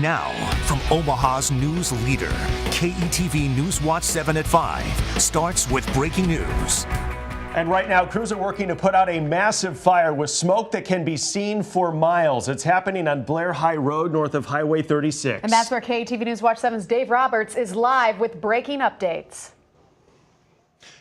Now, from Omaha's news leader, KETV NewsWatch 7 at 5 starts with breaking news. And right now, crews are working to put out a massive fire with smoke that can be seen for miles. It's happening on Blair High Road north of Highway 36. And that's where KETV NewsWatch 7's Dave Roberts is live with breaking updates.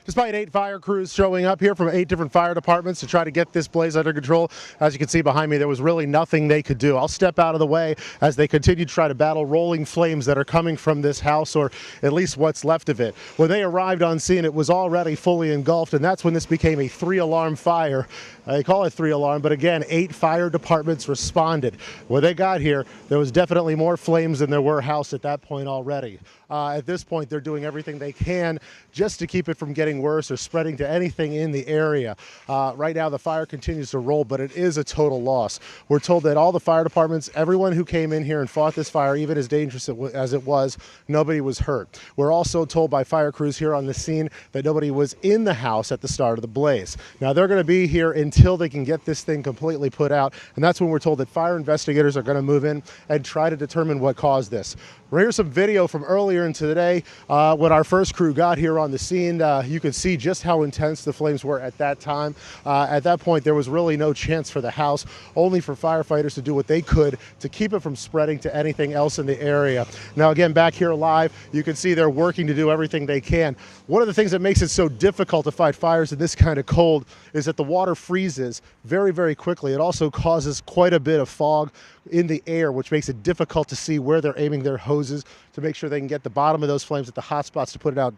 Despite 8 fire crews showing up here from 8 different fire departments to try to get this blaze under control, as you can see behind me, there was really nothing they could do. I'll step out of the way as they continue to try to battle rolling flames that are coming from this house, or at least what's left of it. When they arrived on scene, it was already fully engulfed, and that's when this became a 3-alarm fire. They call it 3-alarm, but again, 8 fire departments responded. When they got here, there was definitely more flames than there were house at that point already. At this point, they're doing everything they can just to keep it from getting worse or spreading to anything in the area. Right now, the fire continues to roll, but it is a total loss. We're told that all the fire departments, everyone who came in here and fought this fire, even as dangerous as it was, nobody was hurt. We're also told by fire crews here on the scene that nobody was in the house at the start of the blaze. Now, they're going to be here until they can get this thing completely put out, and that's when we're told that fire investigators are going to move in and try to determine what caused this. Here's some video from earlier in today when our first crew got here on the scene. You could see just how intense the flames were at that time. At that point, there was really no chance for the house, only for firefighters to do what they could to keep it from spreading to anything else in the area. Now, again, back here live, you can see they're working to do everything they can. One of the things that makes it so difficult to fight fires in this kind of cold is that the water freezes very, very quickly. It also causes quite a bit of fog in the air, which makes it difficult to see where they're aiming their hoses to make sure they can get the bottom of those flames at the hot spots to put it out.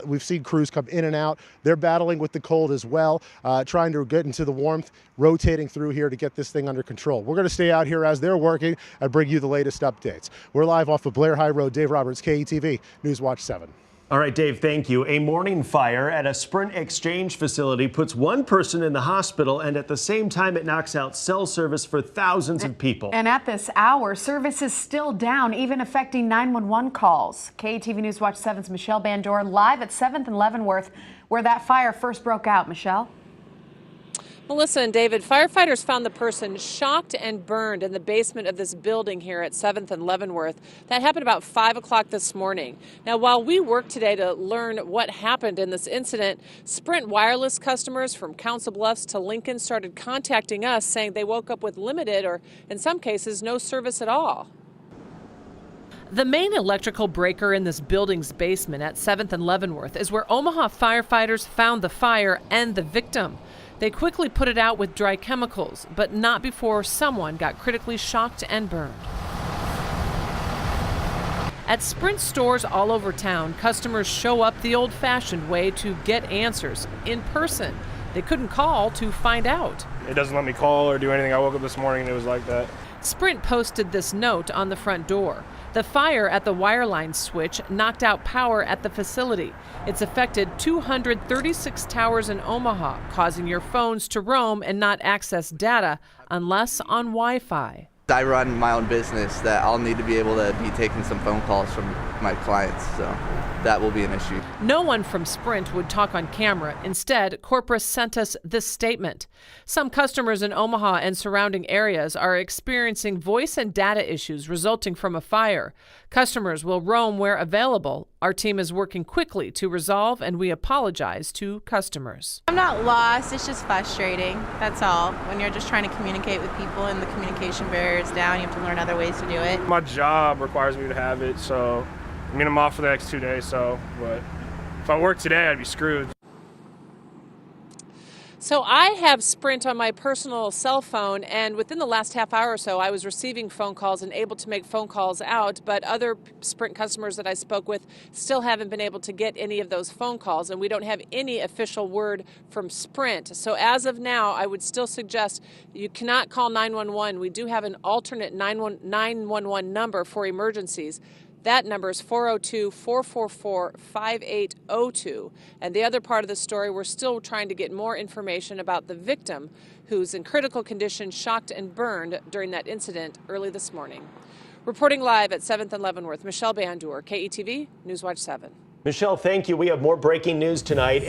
We've seen crews come in and out. They're battling with the cold as well, trying to get into the warmth, rotating through here to get this thing under control. We're going to stay out here as they're working and bring you the latest updates. We're live off of Blair High Road. Dave Roberts, KETV NewsWatch 7. All right, Dave, thank you. A morning fire at a Sprint exchange facility puts one person in the hospital, and at the same time, it knocks out cell service for thousands of people. And at this hour, service is still down, even affecting 911 calls. KETV NewsWatch 7's Michelle Bandor live at 7th and Leavenworth, where that fire first broke out. Michelle? Melissa and David, firefighters found the person shocked and burned in the basement of this building here at 7th and Leavenworth. That happened about 5 o'clock this morning. Now, while we work today to learn what happened in this incident, Sprint wireless customers from Council Bluffs to Lincoln started contacting us saying they woke up with limited or, in some cases, no service at all. The main electrical breaker in this building's basement at 7th and Leavenworth is where Omaha firefighters found the fire and the victim. They quickly put it out with dry chemicals, but not before someone got critically shocked and burned. At Sprint stores all over town, customers show up the old-fashioned way to get answers, in person. They couldn't call to find out. It doesn't let me call or do anything. I woke up this morning and it was like that. Sprint posted this note on the front door. The fire at the wireline switch knocked out power at the facility. It's affected 236 towers in Omaha, causing your phones to roam and not access data unless on Wi-Fi. I run my own business that I'll need to be able to be taking some phone calls from my clients, so that will be an issue. No one from Sprint would talk on camera. Instead, Corpus sent us this statement. Some customers in Omaha and surrounding areas are experiencing voice and data issues resulting from a fire. Customers will roam where available. Our team is working quickly to resolve, and we apologize to customers. I'm not lost, it's just frustrating, that's all. When you're just trying to communicate with people and the communication barrier is down, you have to learn other ways to do it. My job requires me to have it, so I mean, I'm off for the next 2 days, but if I work today, I'd be screwed. So I have Sprint on my personal cell phone, and within the last half hour or so, I was receiving phone calls and able to make phone calls out, but other Sprint customers that I spoke with still haven't been able to get any of those phone calls, and we don't have any official word from Sprint. So as of now, I would still suggest you cannot call 911. We do have an alternate 911 number for emergencies. That number is 402-444-5802. And the other part of the story, we're still trying to get more information about the victim who's in critical condition, shocked and burned during that incident early this morning. Reporting live at 7th and Leavenworth, Michelle Bandor, KETV NewsWatch 7. Michelle, thank you. We have more breaking news tonight.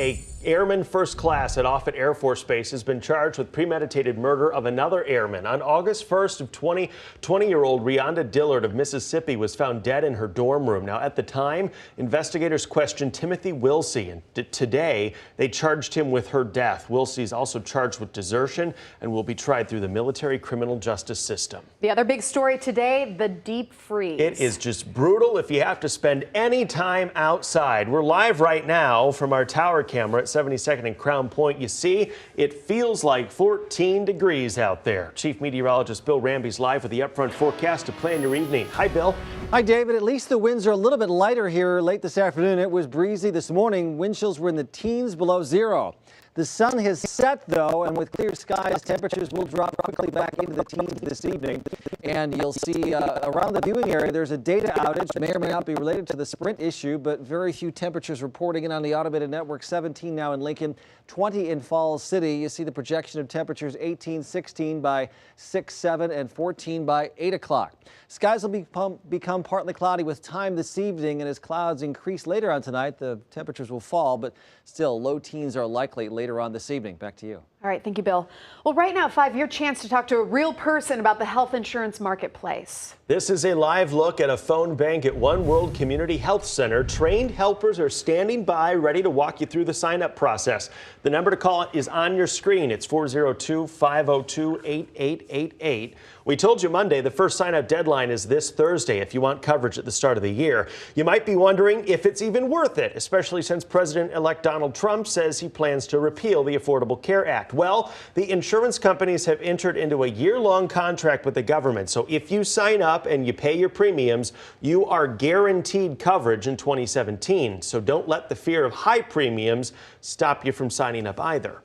Airman First Class at Offutt Air Force Base has been charged with premeditated murder of another airman. On August 1st of 20-year-old Rhonda Dillard of Mississippi was found dead in her dorm room. Now, at the time, investigators questioned Timothy Wilsey, and today they charged him with her death. Wilsey is also charged with desertion and will be tried through the military criminal justice system. The other big story today, the deep freeze. It is just brutal if you have to spend any time outside. We're live right now from our tower camera at 72nd and Crown Point. You see, it feels like 14 degrees out there. Chief Meteorologist Bill Ramby's live with the upfront forecast to plan your evening. Hi, Bill. Hi, David. At least the winds are a little bit lighter here late this afternoon. It was breezy this morning. Wind chills were in the teens below zero. The sun has set, though, and with clear skies, temperatures will drop quickly back into the teens this evening. And you'll see around the viewing area, there's a data outage. May or may not be related to the Sprint issue, but very few temperatures reporting in on the automated network. 17 now in Lincoln, 20 in Falls City. You see the projection of temperatures 18, 16 by 6, 7, and 14 by 8 o'clock. Skies will become partly cloudy with time this evening, and as clouds increase later on tonight, the temperatures will fall, but still low teens are likely later on this evening. Back to you. All right, thank you, Bill. Well, right now, 5, your chance to talk to a real person about the health insurance marketplace. This is a live look at a phone bank at One World Community Health Center. Trained helpers are standing by, ready to walk you through the sign-up process. The number to call is on your screen. It's 402-502-8888. We told you Monday the first sign-up deadline is this Thursday if you want coverage at the start of the year. You might be wondering if it's even worth it, especially since President-elect Donald Trump says he plans to repeal the Affordable Care Act. Well, the insurance companies have entered into a year-long contract with the government. So if you sign up and you pay your premiums, you are guaranteed coverage in 2017. So don't let the fear of high premiums stop you from signing up either.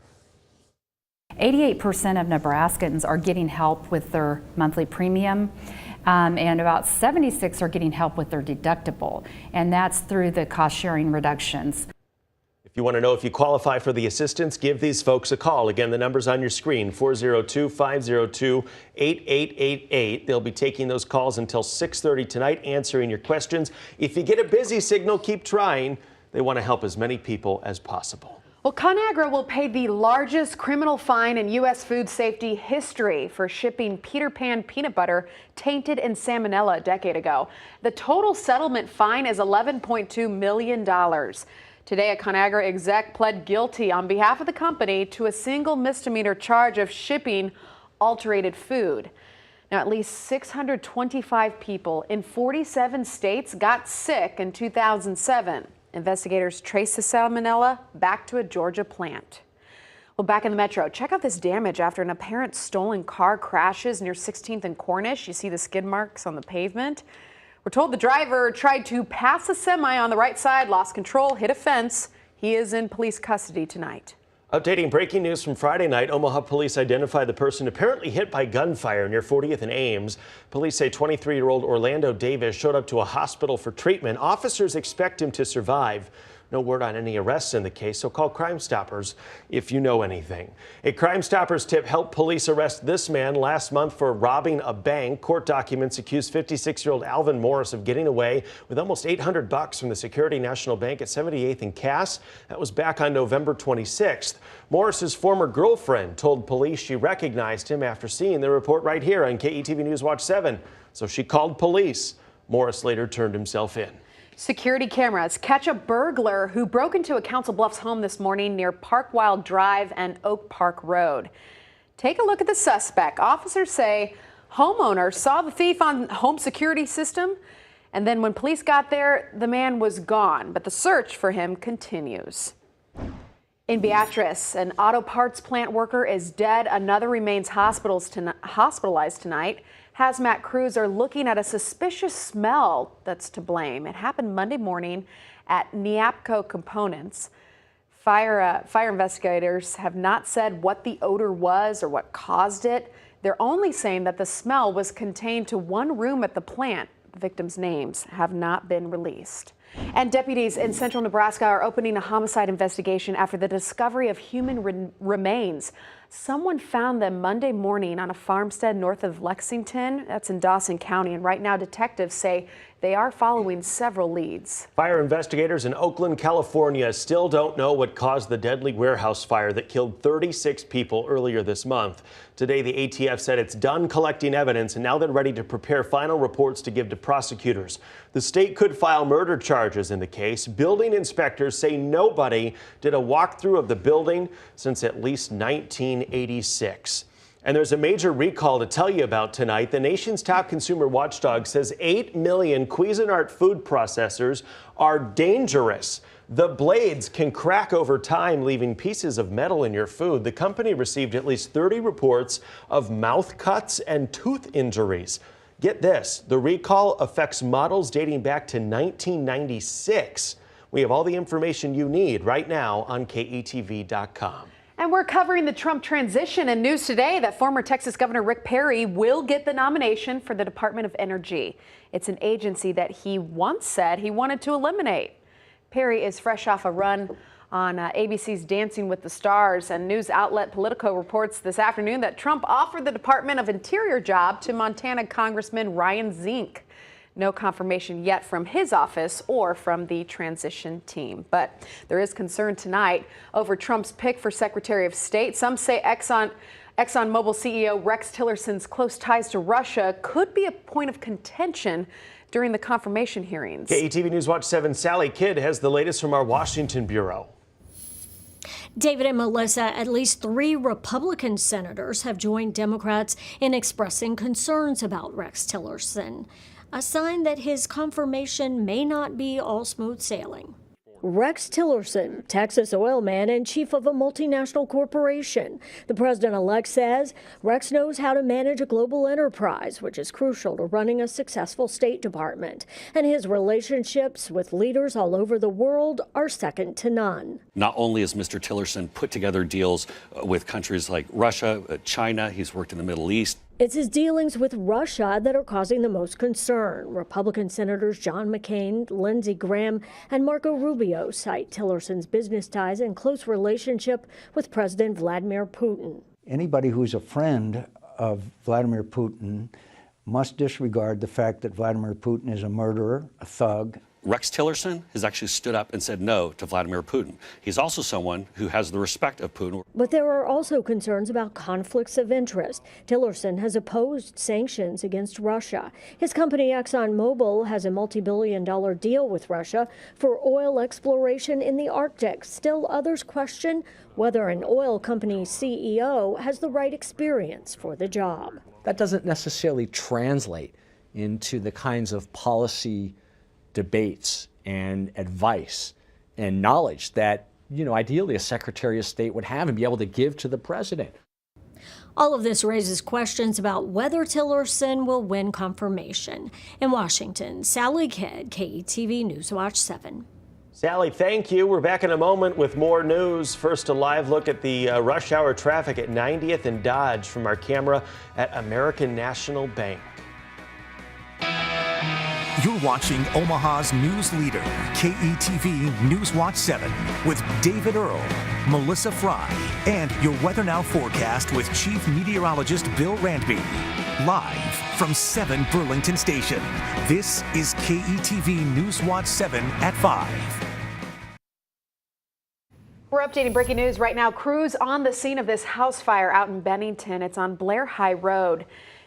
88% of Nebraskans are getting help with their monthly premium, and about 76% are getting help with their deductible, and that's through the cost-sharing reductions. If you want to know if you qualify for the assistance, give these folks a call. Again, the number's on your screen, 402-502-8888. They'll be taking those calls until 6:30 tonight, answering your questions. If you get a busy signal, keep trying. They want to help as many people as possible. Well, ConAgra will pay the largest criminal fine in U.S. food safety history for shipping Peter Pan peanut butter tainted in salmonella a decade ago. The total settlement fine is $11.2 million. Today, a ConAgra exec pled guilty on behalf of the company to a single misdemeanor charge of shipping alterated food. Now, at least 625 people in 47 states got sick in 2007. Investigators traced the salmonella back to a Georgia plant. Well, back in the metro, check out this damage after an apparent stolen car crashes near 16th and Cornish. You see the skid marks on the pavement. We're told the driver tried to pass a semi on the right side, lost control, hit a fence. He is in police custody tonight. Updating breaking news from Friday night, Omaha police identified the person apparently hit by gunfire near 40th and Ames. Police say 23-year-old Orlando Davis showed up to a hospital for treatment. Officers expect him to survive. No word on any arrests in the case, so call Crime Stoppers if you know anything. A Crime Stoppers tip helped police arrest this man last month for robbing a bank. Court documents accuse 56-year-old Alvin Morris of getting away with almost $800 from the Security National Bank at 78th and Cass. That was back on November 26th. Morris's former girlfriend told police she recognized him after seeing the report right here on KETV NewsWatch 7. So she called police. Morris later turned himself in. Security cameras catch a burglar who broke into a Council Bluffs home this morning near Park Wild Drive and Oak Park Road. Take a look at the suspect. Officers say homeowners saw the thief on home security system, and then when police got there, the man was gone, but the search for him continues. In Beatrice, an auto parts plant worker is dead. Another remains hospitalized tonight. Hazmat crews are looking at a suspicious smell that's to blame. It happened Monday morning at Neapco Components. Fire investigators have not said what the odor was or what caused it. They're only saying that the smell was contained to one room at the plant. The victims' names have not been released. And deputies in central Nebraska are opening a homicide investigation after the discovery of human remains Someone found them Monday morning on a farmstead north of Lexington. That's in Dawson County. And right now, detectives say they are following several leads. Fire investigators in Oakland, California still don't know what caused the deadly warehouse fire that killed 36 people earlier this month. Today, the ATF said it's done collecting evidence and now they're ready to prepare final reports to give to prosecutors. The state could file murder charges in the case. Building inspectors say nobody did a walkthrough of the building since at least 1986. And there's a major recall to tell you about tonight. The nation's top consumer watchdog says 8 million Cuisinart food processors are dangerous. The blades can crack over time, leaving pieces of metal in your food. The company received at least 30 reports of mouth cuts and tooth injuries. Get this, the recall affects models dating back to 1996. We have all the information you need right now on KETV.com. And we're covering the Trump transition, and news today that former Texas Governor Rick Perry will get the nomination for the Department of Energy. It's an agency that he once said he wanted to eliminate. Perry is fresh off a run on ABC's Dancing with the Stars, and news outlet Politico reports this afternoon that Trump offered the Department of Interior job to Montana Congressman Ryan Zink. No confirmation yet from his office or from the transition team. But there is concern tonight over Trump's pick for Secretary of State. Some say ExxonMobil CEO Rex Tillerson's close ties to Russia could be a point of contention during the confirmation hearings. KETV NewsWatch 7 Sally Kidd has the latest from our Washington bureau. David and Melissa, at least 3 Republican senators have joined Democrats in expressing concerns about Rex Tillerson, a sign that his confirmation may not be all smooth sailing. Rex Tillerson, Texas oil man and chief of a multinational corporation. The president-elect says Rex knows how to manage a global enterprise, which is crucial to running a successful State Department. And his relationships with leaders all over the world are second to none. Not only has Mr. Tillerson put together deals with countries like Russia, China, he's worked in the Middle East. It's his dealings with Russia that are causing the most concern. Republican Senators John McCain, Lindsey Graham, and Marco Rubio cite Tillerson's business ties and close relationship with President Vladimir Putin. Anybody who's a friend of Vladimir Putin must disregard the fact that Vladimir Putin is a murderer, a thug. Rex Tillerson has actually stood up and said no to Vladimir Putin. He's also someone who has the respect of Putin. But there are also concerns about conflicts of interest. Tillerson has opposed sanctions against Russia. His company ExxonMobil has a multi-billion-dollar deal with Russia for oil exploration in the Arctic. Still, others question whether an oil company's CEO has the right experience for the job. That doesn't necessarily translate into the kinds of policy debates and advice and knowledge that, ideally a Secretary of State would have and be able to give to the president. All of this raises questions about whether Tillerson will win confirmation. In Washington, Sally Kidd, KETV NewsWatch 7. Sally, thank you. We're back in a moment with more news. First, a live look at the rush hour traffic at 90th and Dodge from our camera at American National Bank. You're watching Omaha's news leader, KETV NewsWatch 7, with David Earl, Melissa Fry, and your Weather Now forecast with Chief Meteorologist Bill Randby. Live from 7 Burlington Station, this is KETV NewsWatch 7 at 5. We're updating breaking news right now. Crews on the scene of this house fire out in Bennington. It's on Blair High Road.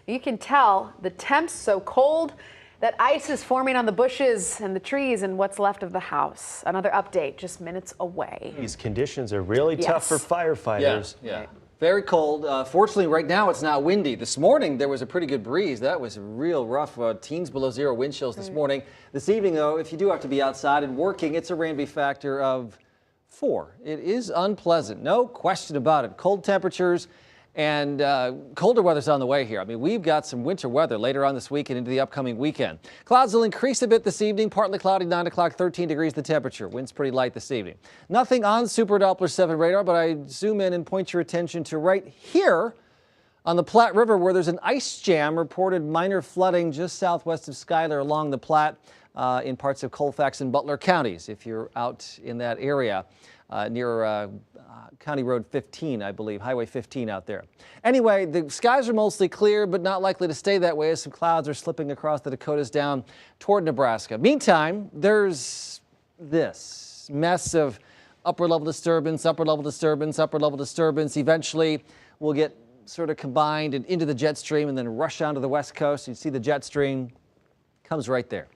You can tell the temps so cold that ice is forming on the bushes and the trees and what's left of the house. Another update just minutes away. These conditions are really tough for firefighters. Yeah. Very cold. Fortunately, right now it's not windy. This morning there was a pretty good breeze. That was real rough. Teens below zero wind chills this morning. This evening, though, if you do have to be outside and working, it's a Randby factor of 4. It is unpleasant. No question about it. Cold temperatures. And colder weather's on the way here. I mean, we've got some winter weather later on this week and into the upcoming weekend. Clouds will increase a bit this evening. Partly cloudy, 9 o'clock, 13 degrees the temperature. Wind's pretty light this evening. Nothing on Super Doppler 7 radar, but I zoom in and point your attention to right here on the Platte River, where there's an ice jam. Reported minor flooding just southwest of Schuyler along the Platte in parts of Colfax and Butler counties, if you're out in that area. near County Road 15, I believe, Highway 15 out there. Anyway, the skies are mostly clear, but not likely to stay that way as some clouds are slipping across the Dakotas down toward Nebraska. Meantime, there's this mess of upper level disturbance, upper level disturbance, upper level disturbance. Eventually, we'll get sort of combined and into the jet stream and then rush onto the west coast. You see the jet stream comes right there,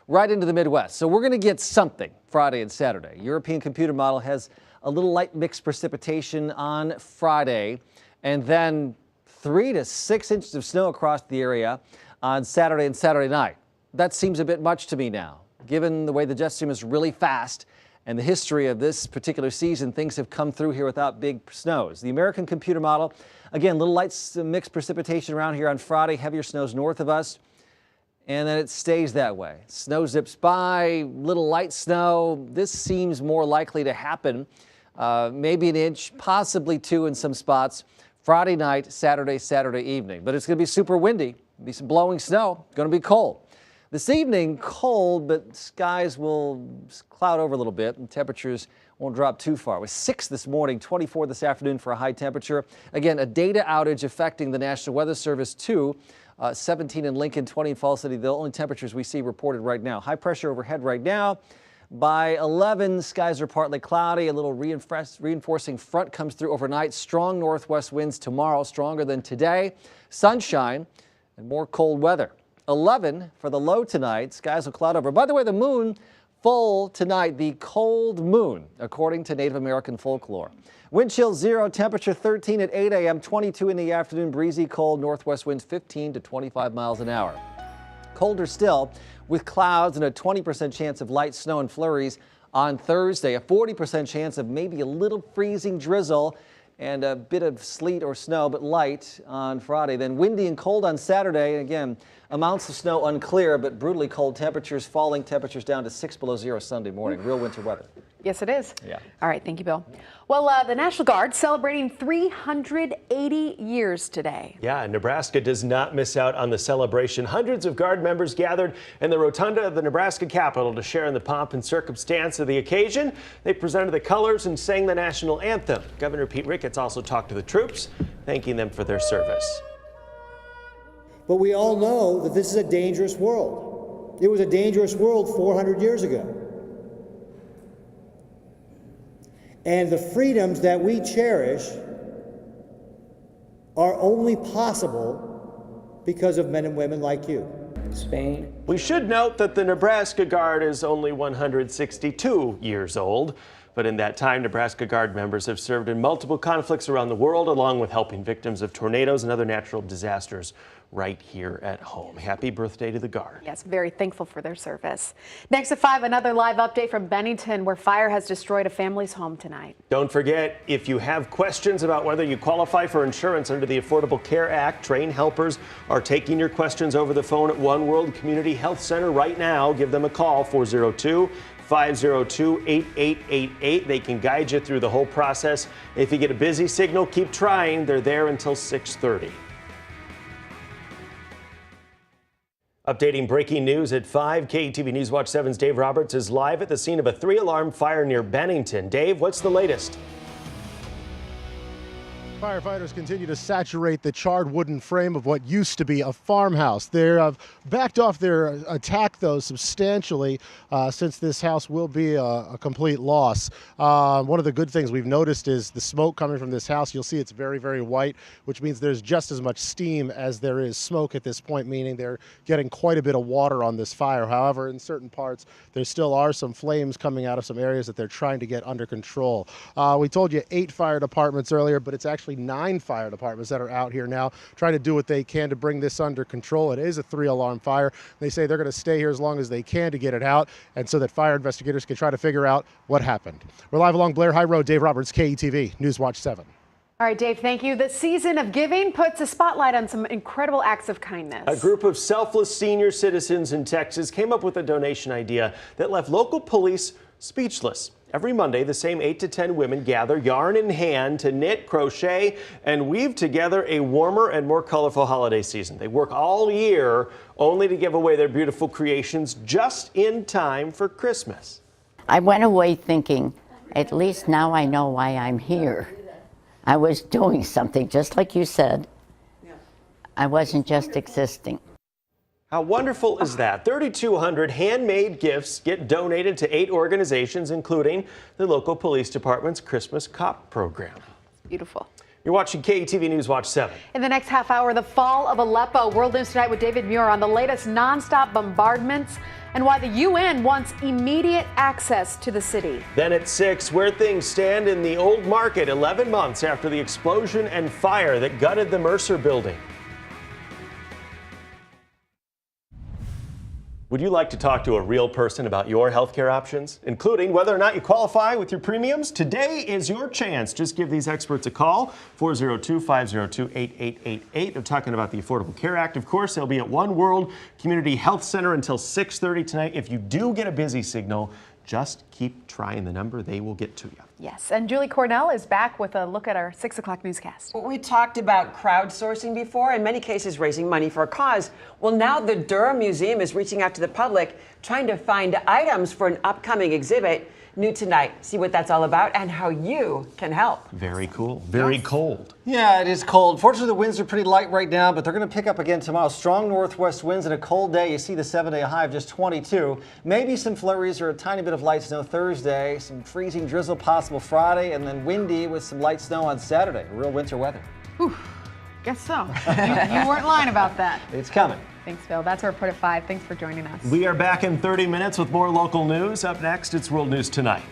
right into the Midwest. So we're going to get something Friday and Saturday. European computer model has a little light mixed precipitation on Friday, and then 3 to 6 inches of snow across the area on Saturday and Saturday night. That seems a bit much to me now, given the way the jet stream is really fast and the history of this particular season. Things have come through here without big snows. The American computer model, again, little light mixed precipitation around here on Friday, heavier snows north of us, and then it stays that way. Snow zips by, little light snow. This seems more likely to happen. Maybe an inch, possibly 2 in some spots. Friday night, Saturday evening. But it's going to be super windy. Be some blowing snow. Going to be cold. This evening, cold, but skies will cloud over a little bit and temperatures won't drop too far. It was 6 this morning, 24 this afternoon for a high temperature. Again, a data outage affecting the National Weather Service too. 17 in Lincoln, 20 in Falls City. The only temperatures we see reported right now. High pressure overhead right now. By 11, skies are partly cloudy. A little reinforcing front comes through overnight. Strong northwest winds tomorrow, stronger than today. Sunshine and more cold weather. 11 for the low tonight. Skies will cloud over. By the way, the moon full tonight, the cold moon, according to Native American folklore. Wind chill 0, temperature 13 at 8 a.m., 22 in the afternoon, breezy, cold, northwest winds 15 to 25 miles an hour. Colder still with clouds and a 20% chance of light snow and flurries on Thursday, a 40% chance of maybe a little freezing drizzle and a bit of sleet or snow, but light on Friday. Then windy and cold on Saturday. Again, amounts of snow unclear, but brutally cold temperatures, falling temperatures down to 6 below 0 Sunday morning. Real winter weather. Yes, it is. Yeah. All right. Thank you, Bill. Well, the National Guard celebrating 380 years today. Yeah, Nebraska does not miss out on the celebration. Hundreds of Guard members gathered in the rotunda of the Nebraska Capitol to share in the pomp and circumstance of the occasion. They presented the colors and sang the national anthem. Governor Pete Ricketts also talked to the troops, thanking them for their service. But we all know that this is a dangerous world. It was a dangerous world 400 years ago. And the freedoms that we cherish are only possible because of men and women like you. Spain. We should note that the Nebraska Guard is only 162 years old. But in that time, Nebraska Guard members have served in multiple conflicts around the world, along with helping victims of tornadoes and other natural disasters right here at home. Happy birthday to the Guard. Yes, very thankful for their service. Next at 5, another live update from Bennington, where fire has destroyed a family's home tonight. Don't forget, if you have questions about whether you qualify for insurance under the Affordable Care Act, trained helpers are taking your questions over the phone at One World Community Health Center right now. Give them a call, 402-502-8888. They can guide you through the whole process. If you get a busy signal, keep trying. They're there until 6:30. Updating breaking news at 5, KETV NewsWatch 7's Dave Roberts is live at the scene of a 3-alarm fire near Bennington. Dave, what's the latest? Firefighters continue to saturate the charred wooden frame of what used to be a farmhouse. They have backed off their attack, though, substantially since this house will be a complete loss. One of the good things we've noticed is the smoke coming from this house. You'll see it's very, very white, which means there's just as much steam as there is smoke at this point, meaning they're getting quite a bit of water on this fire. However, in certain parts, there still are some flames coming out of some areas that they're trying to get under control. We told you 8 fire departments earlier, but it's actually 9 fire departments that are out here now trying to do what they can to bring this under control. It is a 3-alarm fire. They say they're going to stay here as long as they can to get it out, and so that fire investigators can try to figure out what happened. We're live along Blair High Road. Dave Roberts, KETV NewsWatch 7. All right, Dave, thank you. The season of giving puts a spotlight on some incredible acts of kindness. A group of selfless senior citizens in Texas came up with a donation idea that left local police speechless. Every Monday, the same 8 to 10 women gather, yarn in hand, to knit, crochet, and weave together a warmer and more colorful holiday season. They work all year only to give away their beautiful creations just in time for Christmas. I went away thinking, At least now I know why I'm here. I was doing something, just like you said. I wasn't just existing. How wonderful is that? 3,200 handmade gifts get donated to 8 organizations, including the local police department's Christmas Cop program. Beautiful. You're watching KETV NewsWatch 7. In the next half hour, the fall of Aleppo. World News Tonight with David Muir on the latest nonstop bombardments and why the UN wants immediate access to the city. Then at 6, where things stand in the old market 11 months after the explosion and fire that gutted the Mercer building. Would you like to talk to a real person about your healthcare options, including whether or not you qualify with your premiums? Today is your chance. Just give these experts a call, 402-502-8888. They're talking about the Affordable Care Act. Of course, they'll be at One World Community Health Center until 6:30 tonight. If you do get a busy signal, just keep trying the number. They will get to you. Yes, and Julie Cornell is back with a look at our 6 o'clock newscast. Well, we talked about crowdsourcing before, in many cases raising money for a cause. Well, now the Durham Museum is reaching out to the public, trying to find items for an upcoming exhibit. New tonight. See what that's all about and how you can help. Very cool. Very cold. Yeah, it is cold. Fortunately, the winds are pretty light right now, but they're going to pick up again tomorrow. Strong northwest winds and a cold day. You see the 7-day high of just 22. Maybe some flurries or a tiny bit of light snow Thursday. Some freezing drizzle possible Friday, and then windy with some light snow on Saturday. Real winter weather. Whew. Guess so. You weren't lying about that. It's coming. Thanks, Phil. That's our report at 5. Thanks for joining us. We are back in 30 minutes with more local news. Up next, it's World News Tonight.